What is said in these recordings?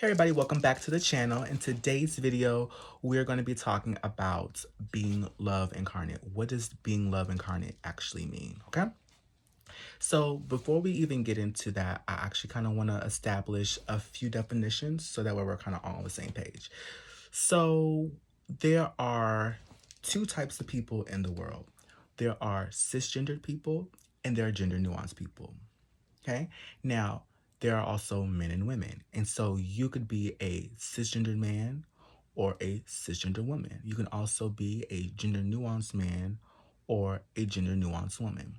Hey everybody, welcome back to the channel. In today's video, we're going to be talking about being love incarnate. What does being love incarnate actually mean? Okay. So before we even get into that, I actually kind of want to establish a few definitions so that way we're kind of all on the same page. So there are two types of people in the world. There are cisgendered people and there are gender nuanced people. Okay. Now, there are also men and women. And so you could be a cisgendered man or a cisgender woman. You can also be a gender nuanced man or a gender nuanced woman.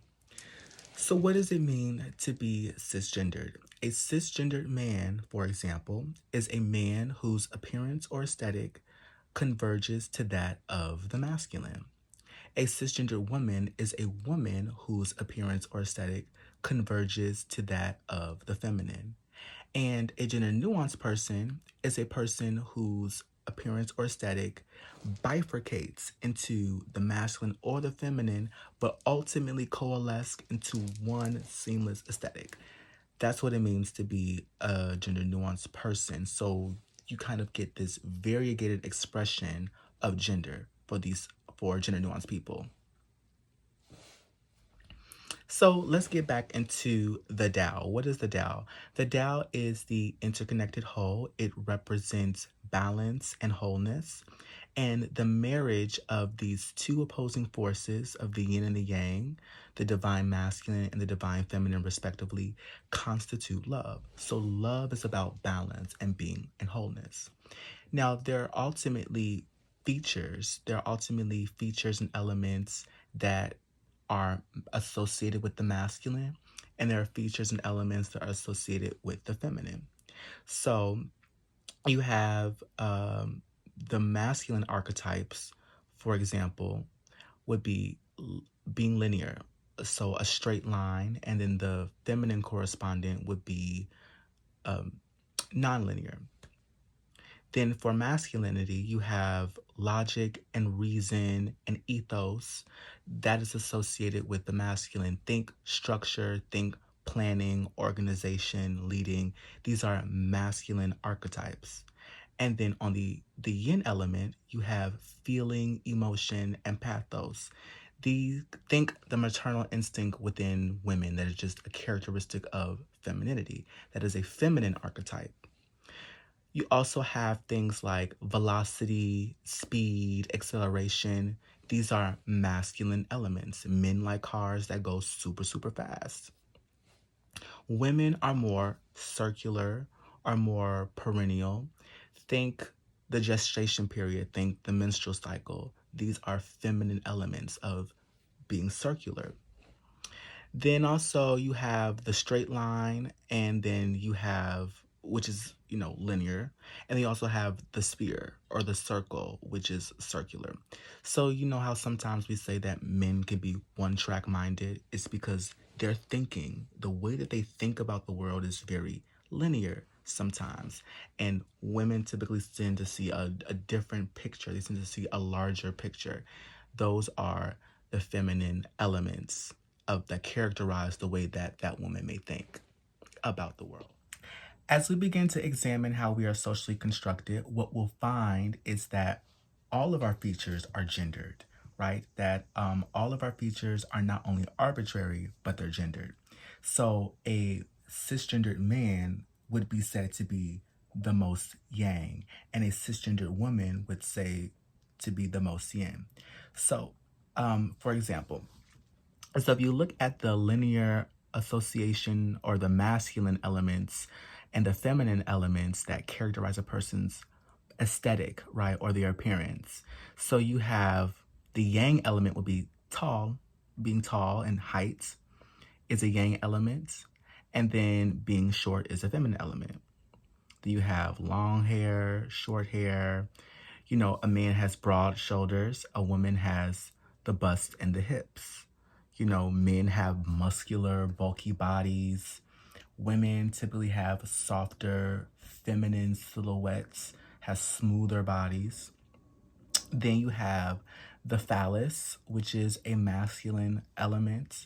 So, what does it mean to be cisgendered? A cisgendered man, for example, is a man whose appearance or aesthetic converges to that of the masculine. A cisgender woman is a woman whose appearance or aesthetic converges to that of the feminine. And a gender nuanced person is a person whose appearance or aesthetic bifurcates into the masculine or the feminine, but ultimately coalesce into one seamless aesthetic. That's what it means to be a gender nuanced person. So you kind of get this variegated expression of gender for gender nuanced people. So let's get back into the Tao. What is the Tao? The Tao is the interconnected whole. It represents balance and wholeness. And the marriage of these two opposing forces of the yin and the yang, the divine masculine and the divine feminine respectively, constitute love. So love is about balance and being and wholeness. Now, there are ultimately features and elements that are associated with the masculine, and there are features and elements that are associated with the feminine. So you have the masculine archetypes, for example, would be being linear, so a straight line, and then the feminine correspondent would be nonlinear. Then for masculinity, you have logic and reason and ethos that is associated with the masculine. Think structure, think planning, organization, leading. These are masculine archetypes. And then on the yin element, you have feeling, emotion, and pathos. Think the maternal instinct within women that is just a characteristic of femininity. That is a feminine archetype. You also have things like velocity, speed, acceleration. These are masculine elements. Men like cars that go super, super fast. Women are more circular, are more perennial. Think the gestation period, think the menstrual cycle. These are feminine elements of being circular. Then also you have the straight line, and then you have, which is, linear. And they also have the sphere or the circle, which is circular. So you know how sometimes we say that men can be one track minded? It's because their thinking, the way that they think about the world is very linear sometimes. And women typically tend to see a different picture. They tend to see a larger picture. Those are the feminine elements of that characterize the way that that woman may think about the world. As we begin to examine how we are socially constructed, what we'll find is that all of our features are gendered, right? That all of our features are not only arbitrary, but they're gendered. So a cisgendered man would be said to be the most yang, and a cisgendered woman would say to be the most yin. So, for example, so if you look at the linear association or the masculine elements and the feminine elements that characterize a person's aesthetic, right, or their appearance. So you have the yang element would be tall, being tall, and height is a yang element, and then being short is a feminine element. Then you have long hair, short hair. A man has broad shoulders, a woman has the bust and the hips. Men have muscular, bulky bodies. Women typically have softer, feminine silhouettes, have smoother bodies. Then you have the phallus, which is a masculine element.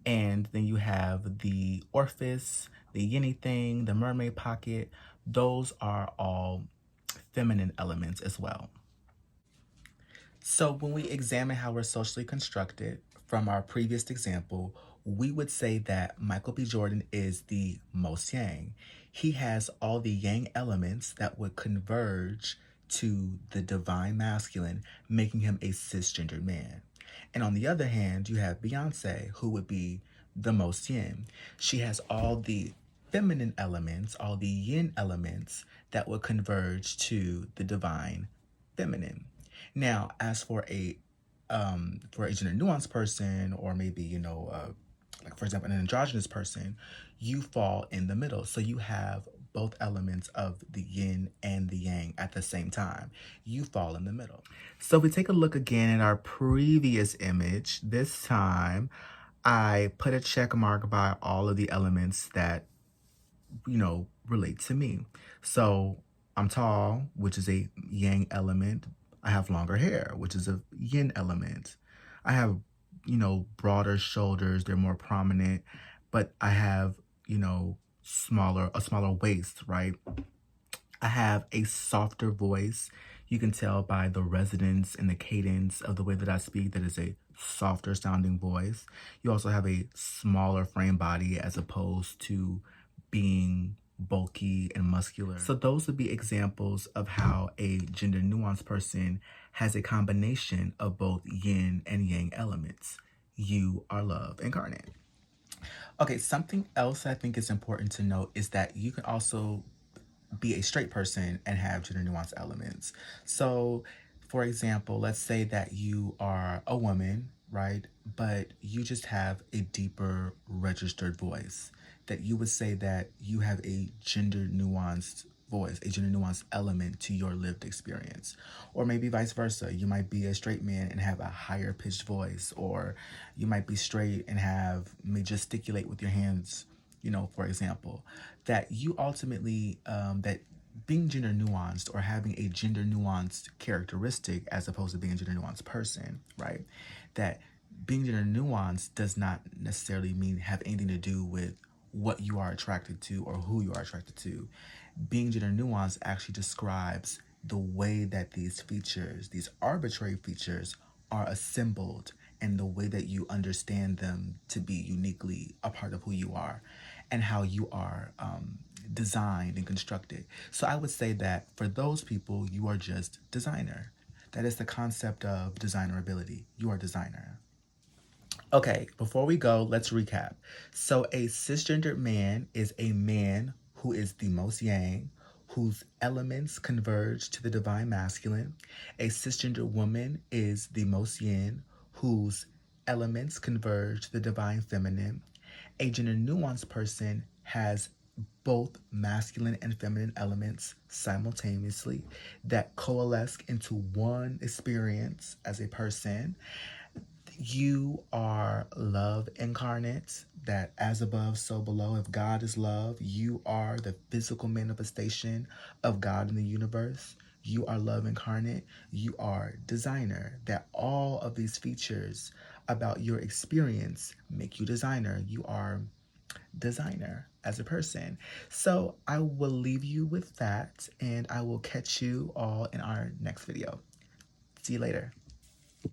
And then you have the orifice, the yinny thing, the mermaid pocket. those are all feminine elements as well. So when we examine how we're socially constructed from our previous example, we would say that Michael B. Jordan is the most yang. He has all the yang elements that would converge to the divine masculine, making him a cisgendered man. And on the other hand, you have Beyonce, who would be the most yin. She has all the feminine elements, all the yin elements that would converge to the divine feminine. Now, as for a gender nuanced person, or maybe like for example, an androgynous person, you fall in the middle. So you have both elements of the yin and the yang at the same time. You fall in the middle. So if we take a look again at our previous image, this time I put a check mark by all of the elements that relate to me. So I'm tall, which is a yang element. I have longer hair, which is a yin element. I have, broader shoulders, they're more prominent, but I have, a smaller waist, right? I have a softer voice. You can tell by the resonance and the cadence of the way that I speak that is a softer sounding voice. You also have a smaller frame body as opposed to being bulky and muscular. So those would be examples of how a gender nuanced person has a combination of both yin and yang elements. You are love incarnate. Okay, something else I think is important to note is that you can also be a straight person and have gender nuance elements. So, for example, let's say that you are a woman, right? But you just have a deeper registered voice. That you would say that you have a gender nuanced voice, a gender nuanced element to your lived experience. Or maybe vice versa. You might be a straight man and have a higher pitched voice, or you might be straight and may gesticulate with your hands, for example, that you ultimately, that being gender nuanced or having a gender nuanced characteristic as opposed to being a gender nuanced person, right? That being gender nuanced does not necessarily mean have anything to do with what you are attracted to or who you are attracted to. Being gender nuanced actually describes the way that these features, these arbitrary features, are assembled and the way that you understand them to be uniquely a part of who you are and how you are designed and constructed. So I would say that for those people, you are just designer. That is the concept of desirability. You are designer. Okay, before we go, let's recap. So a cisgendered man is a man who is the most yang, whose elements converge to the divine masculine. A cisgendered woman is the most yin, whose elements converge to the divine feminine. A gender nuanced person has both masculine and feminine elements simultaneously that coalesce into one experience as a person. You are love incarnate, that as above, so below. If God is love, you are the physical manifestation of God in the universe. You are love incarnate. You are designer, that all of these features about your experience make you designer. You are designer as a person. So I will leave you with that, and I will catch you all in our next video. See you later.